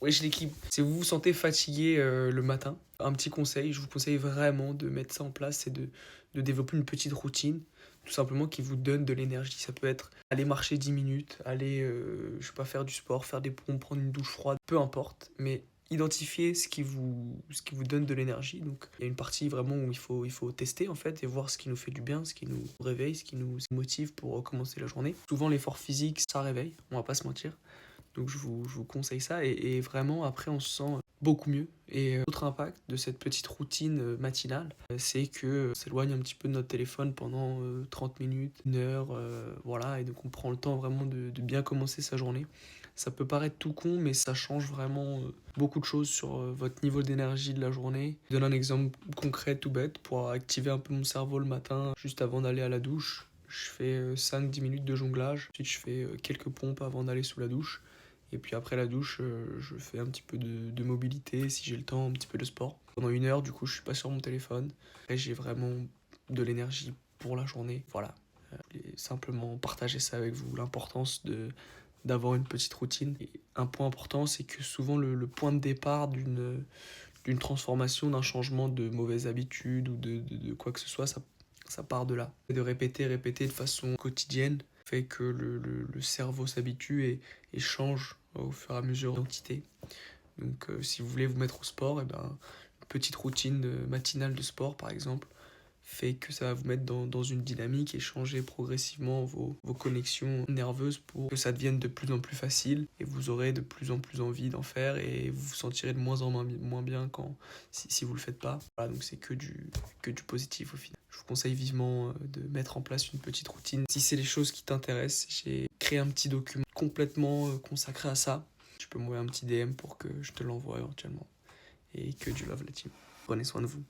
Wesh l'équipe, si vous vous sentez fatigué le matin, un petit conseil, je vous conseille vraiment de mettre ça en place, c'est de développer une petite routine, tout simplement qui vous donne de l'énergie. Ça peut être aller marcher 10 minutes, aller, je sais pas, faire du sport, faire des pompes, prendre une douche froide, peu importe, mais identifier ce qui vous donne de l'énergie. Donc il y a une partie vraiment où il faut tester en fait et voir ce qui nous fait du bien, ce qui nous réveille, ce qui nous motive pour recommencer la journée. Souvent l'effort physique, ça réveille, on va pas se mentir. Donc je vous conseille ça et vraiment après on se sent beaucoup mieux. Et l'autre impact de cette petite routine matinale, c'est que s'éloigne un petit peu de notre téléphone pendant 30 minutes, une heure, voilà, et donc on prend le temps vraiment de bien commencer sa journée. Ça peut paraître tout con, mais ça change vraiment beaucoup de choses sur votre niveau d'énergie de la journée. Je donne un exemple concret tout bête pour activer un peu mon cerveau le matin, juste avant d'aller à la douche. Je fais 5-10 minutes de jonglage, ensuite je fais quelques pompes avant d'aller sous la douche. Et puis après la douche, je fais un petit peu de mobilité, si j'ai le temps, un petit peu de sport. Pendant une heure, du coup, je suis pas sur mon téléphone. Et j'ai vraiment de l'énergie pour la journée. Voilà. Je voulais simplement partager ça avec vous, l'importance d'avoir une petite routine. Et un point important, c'est que souvent le point de départ d'une transformation, d'un changement de mauvaise habitude ou de quoi que ce soit, ça part de là. Et de répéter, répéter de façon quotidienne fait que le cerveau s'habitue et change au fur et à mesure d'identité. Donc si vous voulez vous mettre au sport, et ben, une petite routine matinale de sport par exemple fait que ça va vous mettre dans une dynamique et changer progressivement vos connexions nerveuses pour que ça devienne de plus en plus facile et vous aurez de plus en plus envie d'en faire et vous vous sentirez de moins en moins bien si vous le faites pas. Voilà, donc c'est que du positif au final. Je vous conseille vivement de mettre en place une petite routine. Si c'est les choses qui t'intéressent, j'ai créé un petit document complètement consacré à ça. Tu peux m'envoyer un petit DM pour que je te l'envoie éventuellement. Et que du love la team. Prenez soin de vous.